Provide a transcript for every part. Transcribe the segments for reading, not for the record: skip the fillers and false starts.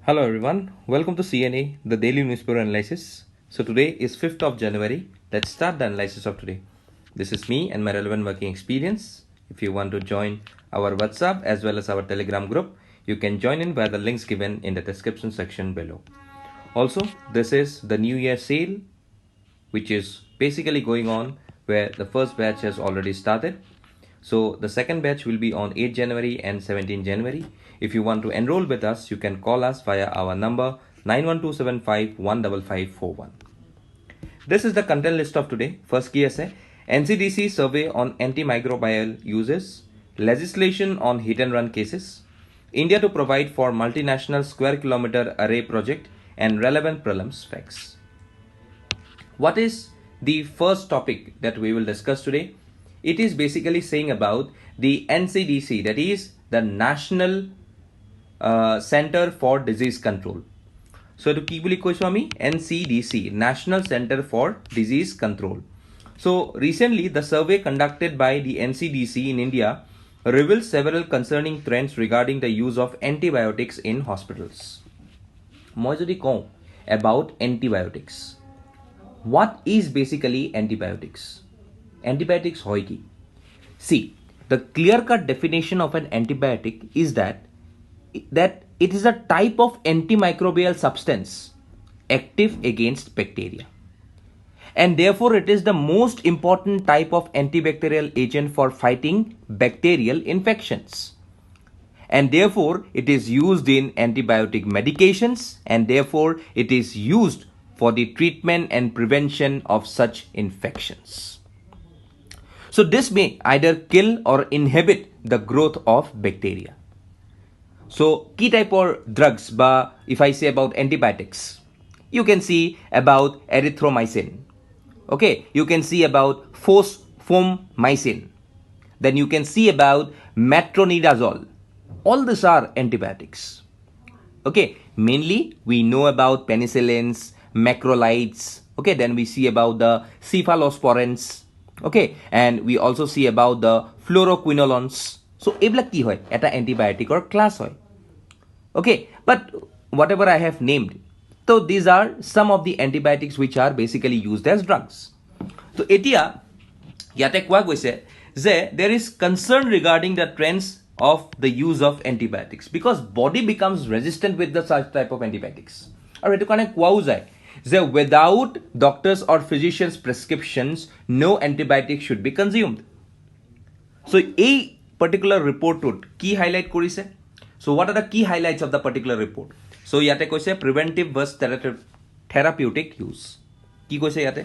Hello everyone, welcome to CNA, the daily newspaper analysis. So today is 5th of January. Let's start the analysis of today. This is me and my relevant working experience. If you want to join our WhatsApp as well as our Telegram group, you can join in via the links given in the description section below. Also, this is the New Year sale, which is basically going on where the first batch has already started. So the second batch will be on 8 January and 17 January. If you want to enroll with us, you can call us via our number 91275-15541. This is the content list of today. First key essay, NCDC survey on antimicrobial uses, legislation on hit and run cases, India to provide for multinational square kilometer array project, and relevant prelims facts. What is the first topic that we will discuss today? It is basically saying about the NCDC, that is the National Center for Disease Control. So to ki boli koisu ami NCDC, National Center for Disease Control. So recently the survey conducted by the NCDC in India revealed several concerning trends regarding the use of antibiotics in hospitals. Moi jodi kau about antibiotics. What is basically antibiotics? Antibiotics hoy ki? See, the clear-cut definition of an antibiotic is that it is a type of antimicrobial substance active against bacteria. And therefore, it is the most important type of antibacterial agent for fighting bacterial infections. And therefore, it is used in antibiotic medications, and therefore, it is used for the treatment and prevention of such infections. So this may either kill or inhibit the growth of bacteria. So key type of drugs, but if I say about antibiotics, you can see about erythromycin. Okay, you can see about fosfomycin. Then you can see about metronidazole. All these are antibiotics. Okay, mainly we know about penicillins, macrolides. Okay, then we see about the cephalosporins. Okay, and we also see about the fluoroquinolones. So eblak ki hoy eta antibiotic or class hoy. Okay, but whatever I have named, so these are some of the antibiotics which are basically used as drugs. So etia yate kwa goise je there is concern regarding the trends of the use of antibiotics because body becomes resistant with the such type of antibiotics. Aru etu kane kwao jay যে without doctors or physicians prescriptions no antibiotic should be consumed. So a particular report key highlight korise. So what are the key highlights of the particular report? So yate koise preventive versus therapeutic use. Ki koise yate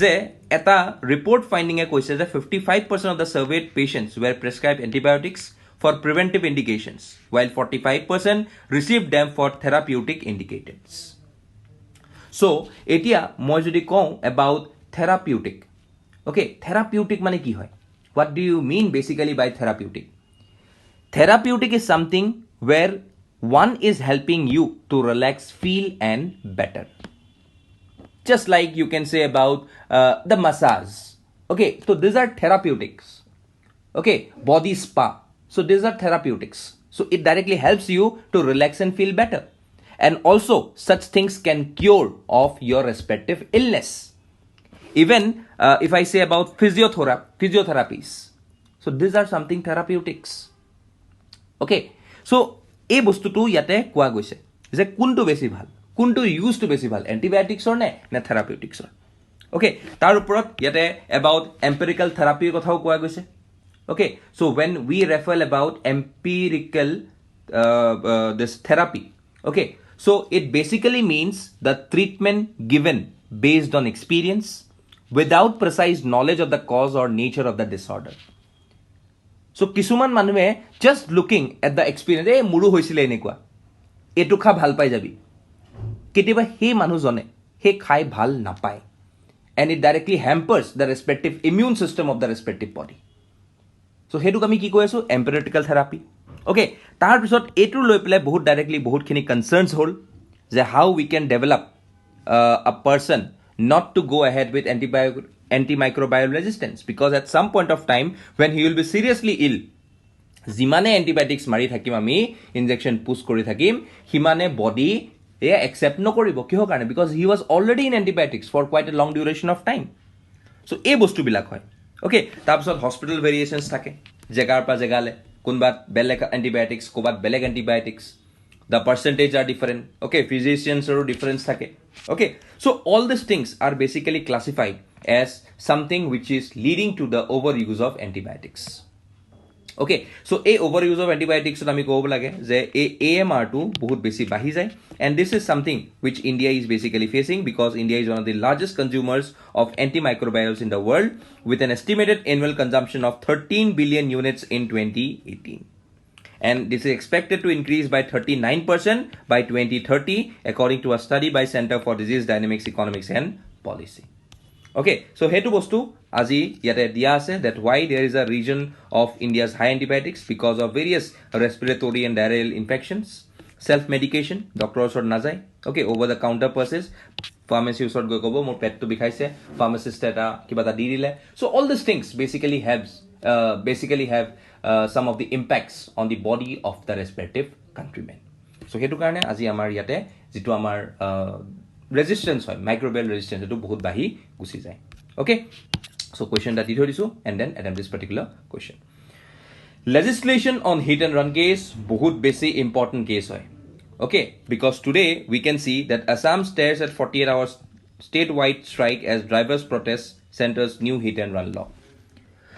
je eta report finding e koise je 55% of the surveyed patients were prescribed antibiotics for preventive indications while 45% received them for therapeutic indications. So, etia moi jodi kau about therapeutic. Okay, therapeutic mane ki hoy? What do you mean basically by therapeutic? Therapeutic is something where one is helping you to relax, feel and better. Just like you can say about the massage. Okay, so these are therapeutics. Okay, body spa. So these are therapeutics. So it directly helps you to relax and feel better. And also, such things can cure of your respective illness. Even if I say about physiotherapies. So these are something therapeutics. Okay. So, এই বস্তুটো ইয়াতে কোৱা গৈছে যে কোনটো বেছি ভাল কোনটো ইউজ টু বেছি ভাল এন্টিবায়োটিক্সৰ নে থেৰাপিউটিক্সৰ ওকে তাৰ ওপৰত ইয়াতে about empirical therapy কথাও কোৱা গৈছে okay so when we refer about empirical this therapy okay so it basically means the treatment given based on experience without precise knowledge of the cause or nature of the disorder. So কিছুমান মানুহে just looking at the experience এই মুৰু হৈছিলে এনেকুৱা এটো খা ভাল পাই যাবি কেতিয়াবা সেই মানুহজনে সেই খাই ভাল নাপায় and it directly hampers the respective immune system of the respective body. So Hetuk আমি কি কৈ আছো empirical therapy. Okay, তাৰ পিছত এটো লৈ পেলাই বহুত ডাইৰেক্টলি বহুত খিনি কনসার্নস হল যে how we can develop a person not to go ahead with antimicrobial resistance because at some point of time when he will be seriously ill যিমানে এণ্টিবায়টিক্স মাৰি থাকিম আমি ইনজেকশ্যন পুছ কৰি থাকিম সিমানে বডি এয়া একচেপ্ট নকৰিব কিহৰ কাৰণে because he was already in antibiotics for quite a long duration of time so' এই বস্তুবিলাক হয় অ'কে তাৰপিছত হস্পিটেল ভেৰিয়েশ্যনছ থাকে জেগাৰ পৰা জেগালৈ কোনোবাত বেলেগ এণ্টিবায়টিক্স ক'ৰবাত বেলেগ antibiotics the percentage are different okay ফিজিচিয়ানছৰো ডিফাৰেঞ্চ থাকে okay so' all this things are basically classified as something which is leading to the over use of antibiotics okay so' এই অভাৰ ইউজ অফ এণ্টিবায়টিক্সত আমি ক'ব লাগে যে এই AMRটো বহুত বেছি বাঢ়ি যায় and this is something which India is basically facing because India is one of the largest consumers of antimicrobials in the world with an estimated annual consumption of 13 billion units in 2018 and this is expected to increase by 39% by 2030 according to a study by Center for Disease Dynamics Economics and Policy. Okay, so hetu bostu aji yate dia ase that why there is a region of India's high antibiotics because of various respiratory and diarrheal infections, self medication doctors or nazai, okay, over the counter purchases pharmacy usor go kobo mor pet to bikhaise pharmacist eta kiba ta di dile so all these things basically have some of the impacts on the body of the respective countrymen. So hetu karone aji amar yate jitu amar resistance hoy microbial resistance etu bahut bahi gusi jay. Okay, so question that di thorisu and then attempt this particular question. Legislation on hit and run case bahut besi important case hoy. Okay, because today we can see that Assam stares at 48 hours statewide strike as drivers protest center's new hit and run law.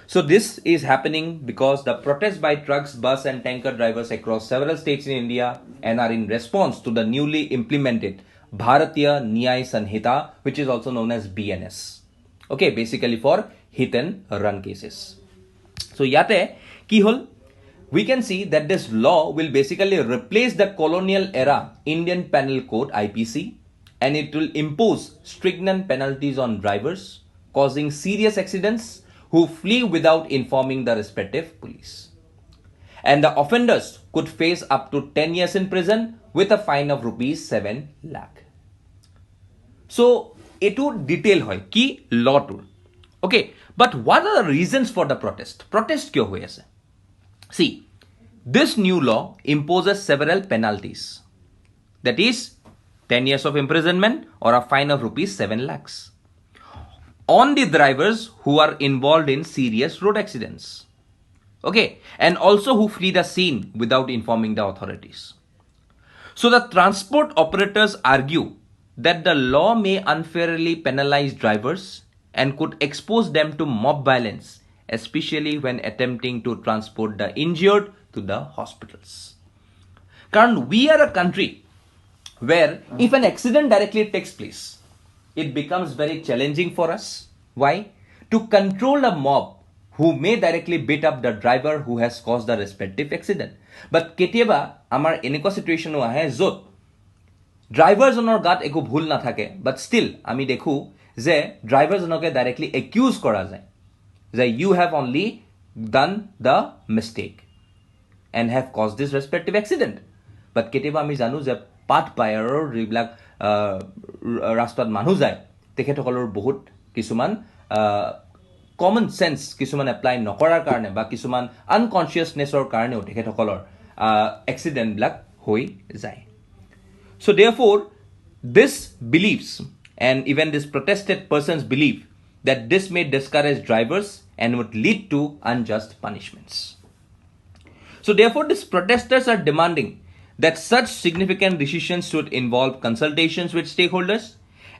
So this is happening because the protests by trucks, bus and tanker drivers across several states in India and are in response to the newly implemented Bharatiya Nyay Sanhita, which is also known as BNS. Okay, basically for hit and run cases. So yate ki hol? We can see that this law will basically replace the colonial era Indian Penal Code IPC and it will impose stringent penalties on drivers causing serious accidents who flee without informing the respective police. And the offenders could face up to 10 years in prison with a fine of rupees 7 lakh. So, etu detail hoy ki law to. Okay, but what are the reasons for the protest? Protest kyo hoy ase? See, this new law imposes several penalties. That is 10 years of imprisonment or a fine of rupees 7 lakhs. On the drivers who are involved in serious road accidents. Okay, and also who flee the scene without informing the authorities. So the transport operators argue that the law may unfairly penalize drivers and could expose them to mob violence, especially when attempting to transport the injured to the hospitals. Because we are a country where if an accident directly takes place, it becomes very challenging for us. Why? To control a mob who may directly beat up the driver who has caused the respective accident. But ketiaba amar eneko situation ahe jot driver jonor gat eko bhul na thake but still ami dekhu je driver jonoke directly accuse kora jay যে you have only done the mistake and have caused this respective accident. But ketiaba ami janu je path bayaror jiবিলাক ৰাস্তাত মানুহ যায় তেখেতসকলৰ বহুত কিছুমান common sense কিছুমান apply নকৰাৰ কাৰণে বা কিছুমান আনকনসিয়াছনেছৰ কাৰণেও তেখেতসকলৰ এক্সিডেণ্টবিলাক হৈ যায়. So therefore this beliefs and even this protested persons believe that this may discourage drivers and would lead to unjust punishments. So therefore these protesters are demanding that such significant decisions should involve consultations with stakeholders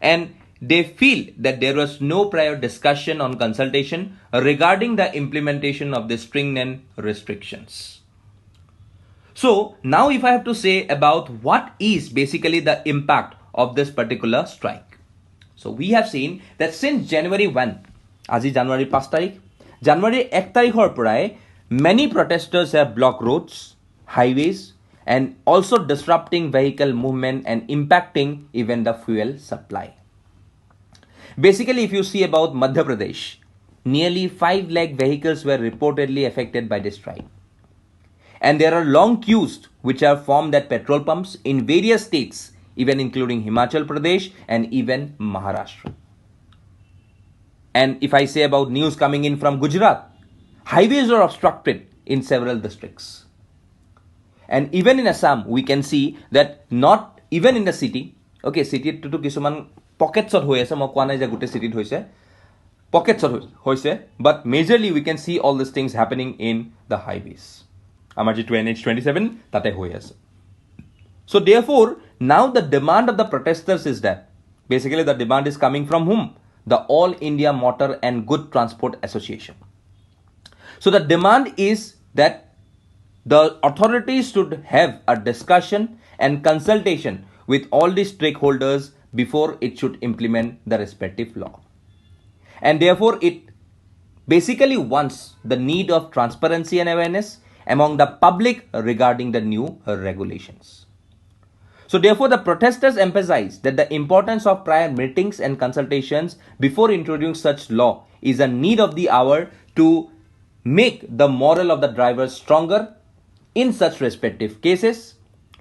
and they feel that there was no prior discussion on consultation regarding the implementation of the stringent restrictions. So now if I have to say about what is basically the impact of this particular strike. So we have seen that since January 1, আজি January 5 তাৰিখ, January 1 তাৰিখৰ পৰাই many protesters have blocked roads, highways and also disrupting vehicle movement and impacting even the fuel supply. Basically, if you see about Madhya Pradesh, nearly 5 lakh vehicles were reportedly affected by this strike. And there are long queues which are formed at petrol pumps in various states, even including Himachal Pradesh and even Maharashtra. And if I say about news coming in from Gujarat, highways are obstructed in several districts. And even in Assam, we can see that not even in the city, okay, city to kisuman pockets of hoise, mo kwana ja gute city hoise, pockets of hoise, but majorly we can see all these things happening in the highways. Amaji to NH27, tate hoise. So therefore, now the demand of the protesters is that basically the demand is coming from whom? The All India Motor and Good Transport Association. So the demand is that the authorities should have a discussion and consultation with all the stakeholders before it should implement the respective law. And therefore, it basically wants the need of transparency and awareness among the public regarding the new regulations. So therefore, the protesters emphasize that the importance of prior meetings and consultations before introducing such law is a need of the hour to make the morale of the drivers stronger in such respective cases,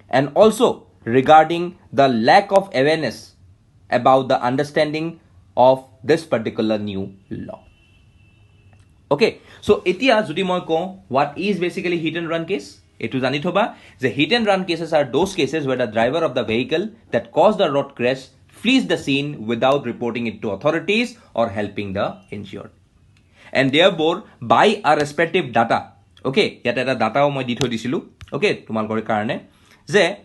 and also regarding the lack of awareness about the understanding of this particular new law. Okay, so etia jodi moi ko what is basically hit and run case? Etu jani thoba the hit and run cases are those cases where the driver of the vehicle that caused the road crash flees the scene without reporting it to authorities or helping the injured. And therefore, by our respective data, okay, yet a data moi ditho disilu, okay, tumalkore karane, je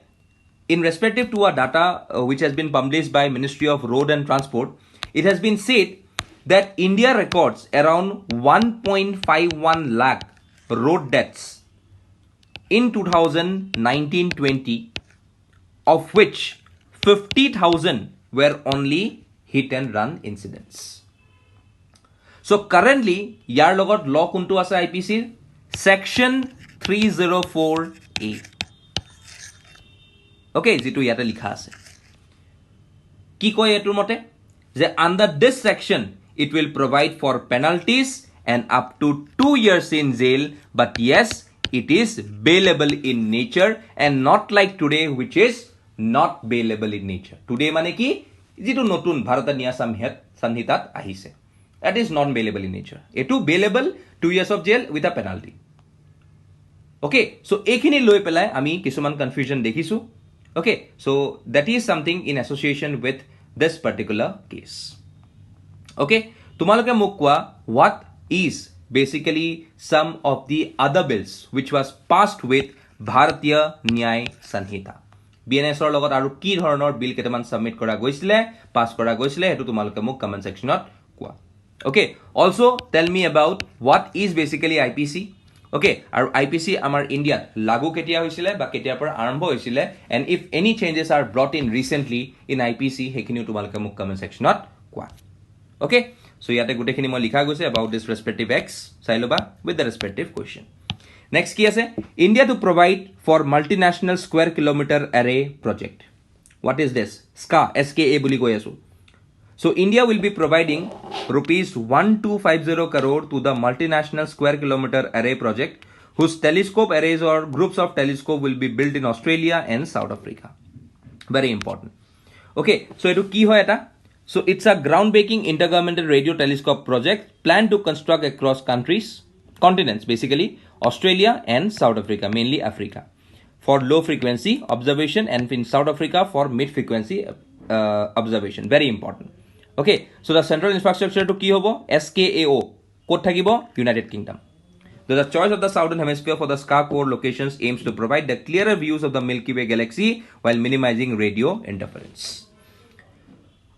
in respective to a data which has been published by Ministry of Road and Transport, it has been said that India records around 1.51 lakh road deaths in 2019-20, of which 50,000 were only hit and run incidents. So currently, yar logot law kuntu asa IPC section 304A. Okay, jitu yata likha ase. Ki koy etur mote? Je under this section, it will provide for penalties and up to 2 years in jail. But yes, it is bailable in nature and not like today, which is not bailable in nature. Today mane ki jitu notun Bharata Nya Samhitat ahise. That is non-bailable in nature. Etu bailable 2 years of jail with a penalty. Okay, so ekhini loi pelai ami kisuman confusion dekhisu. Okay, so that is something in association with this particular case. Okay, tumaloke mukwa what is basically some of the other bills which was passed with Bharatiya Nyay Sanhita. BNS or logot aru ki dhoroner bill ketaman submit kora goisile, pass kora goisile, hetu tumaloke muk comment section not kwa. Okay, also tell me about what is basically IPC. Okay, our IPC amar India lagu ketia hoisile ba ketia par arambho hoisile, and if any changes are brought in recently in IPC hekhini tumaloke muk comment section not kwa. Okay, so yate gute khini moi likha goise about this respective X sailoba with the respective question. Next ki ase India to provide for multinational square kilometer array project. What is this? SCA buli koi asu. So India will be providing rupees 1250 crore to the multinational square kilometer array project, whose telescope arrays or groups of telescope will be built in Australia and South Africa. Very important. Okay, so etu ki hoy eta? So it's a groundbreaking intergovernmental radio telescope project planned to construct across continents basically, Australia and South Africa, mainly Africa, for low frequency observation, and in South Africa for mid frequency observation. Very important. Okay, so the central infrastructure to ki hobo SKAO kot thakibo United Kingdom. The choice of the southern hemisphere for the SCA core locations aims to provide the clearer views of the Milky Way galaxy while minimizing radio interference.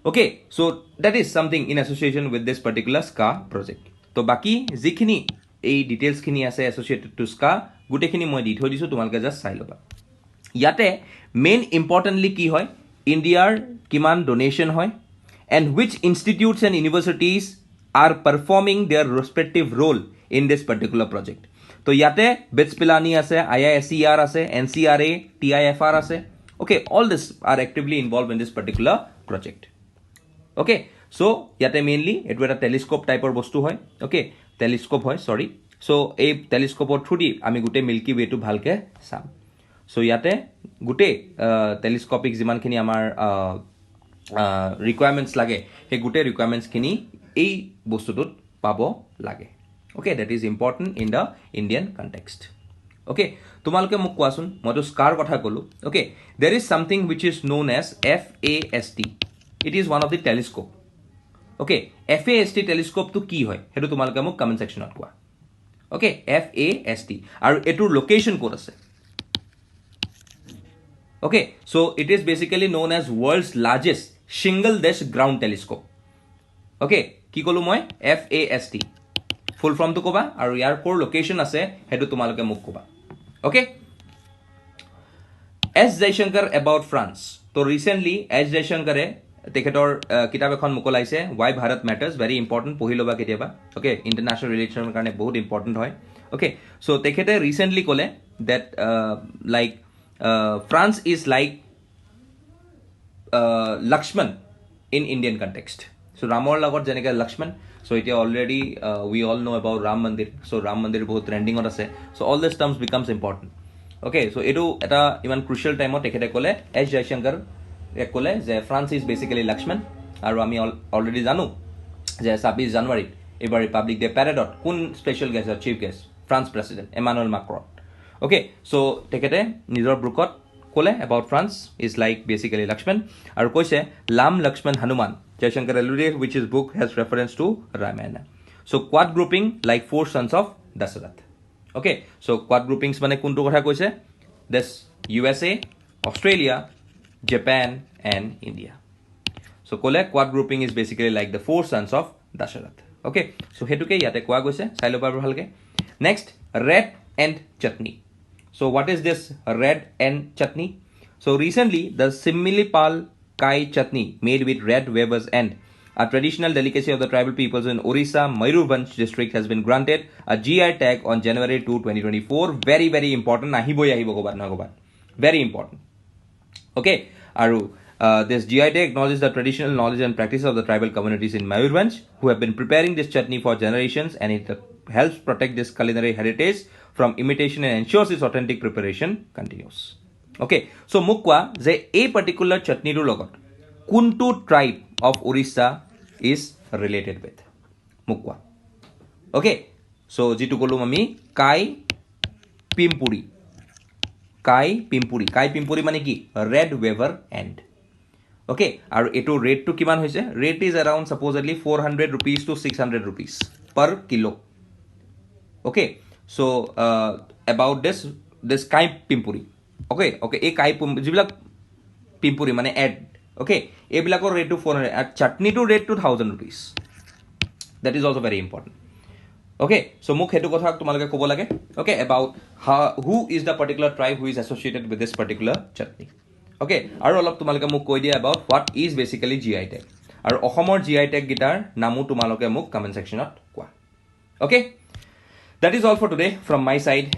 Okay, so that is something in association with this particular SCA project. So baki jikhini ei details khini ase associated to SCA gute khini moi di thoi disu tumalke just sai loba. Yate main importantly ki hoy India's kiman donation hoy, and which institutes and universities are performing their respective role in this particular project. So yate BITS Pilani ase, IISER ase, NCRA, TIFR ase. Okay, all this are actively involved in this particular project. Okay, so yate mainly it were a telescope type or bostu hoy. Okay, telescope hoy, sorry. So a telescope or through di ami gute Milky Way to bhalke sam. So yate gute telescopic jiman khini amar requirements lage he gute requirements khini ei bostutut pabo lage. Okay, that is important in the Indian context. Okay, তোমালোকে মোক কোৱাচোন মইতো scar কথা ক'লো. Okay, there is something which is known as FAST. It is one of the telescope. Okay, FAST telescope to কি হয় হেতু তোমালোকে মোক কমেন্ট সেকশনত কোৱা. Okay, FAST আৰু এটোৰ লোকেশন ক'ত আছে? Okay, so it is basically known as world's largest single dish ground telescope. Okay, কি ক'লো মই FAST ফুল ফর্ম তো কবা আৰু ইয়াৰ কোৰ লোকেশন আছে হেতু তোমালোকে মোক কবা. Okay, S Jaishankar about France. তো রিসেন্টলি S Jaishankare তেখেতৰ কিতাপ এখন মুকলাইছে Why Bharat Matters, very important পঢ়ি লবা কেতিয়াবা. Okay, ইন্টাৰনেশ্যনেল ৰিলেশ্যনৰ কাৰণে বহুত ইম্পৰ্টেণ্ট হয়. Okay, so তেখেতে ৰিসেন্টলি ক'লে that like France is like Lakshman in Indian context. So Ramor লগত যেনেকৈ Lakshman. So it already we all know about Ram Mandir. So Ram Mandir বহুত trending on আছে. So all these terms becomes important. Okay, so etu eta iman crucial time ot ekhete kole S Jaishankar kole je France is basically Lakshman aru ami already janu je 26 January ebar Republic Day parade kun special guest or chief guest France president Emmanuel Macron. Okay, so tekhete nijor bookot kole about France is like basically Lakshman aru koise Lam Lakshman Hanuman. Jaishankar alluded which his book has reference to Ramayana. So quad grouping like four sons of Dasarath. Okay, so quad groupings mane kuntu kotha koise? This USA, Australia, Japan and India. So kole quad grouping is basically like the four sons of Dasarath. Okay, so hetuke yate koa goise sailo par bhalke. Next, red and chutney. So what is this red and chutney? So recently the Similipal Kai chutney made with red Weber's end, a traditional delicacy of the tribal peoples in Orissa, Mayurbhanj district, has been granted a GI tag on January 2, 2024. Very, very important. Very important. Okay. Aru, this GI tag acknowledges the traditional knowledge and practice of the tribal communities in Mayurbhanj who have been preparing this chutney for generations, and it helps protect this culinary heritage from imitation and ensures its authentic preparation continues. Okay, so mukwa je a particular chutney ru logot kuntu tribe of Orissa is related with mukwa. Okay, so jitu kolum ami kai pimpuri. Kai pimpuri mane ki red Weber end. Okay, aru eto rate to kiman hoise? Rate is around supposedly 400 rupees to 600 rupees per kilo. Okay, so about this kai pimpuri. Okay, এই কাই যিবিলাক পিম্পুৰি মানে এড okay এইবিলাকৰ rate to 400 আৰু chutney to rate to 1000 rupees. That is also very important. Okay, so মোক হেতু কথা তোমালোকে ক'ব লাগে. Okay, about who is the particular tribe who is associated with this particular chutney. Okay, আৰু অলপ তোমালোকে মোক কৈ দিয়া about what is basically GI tag আৰু অসমৰ GI tag গিটাৰ নামো তোমালোকে মোক কমেন্ট সেকশনত কোৱা. Okay, that is all for today from my side.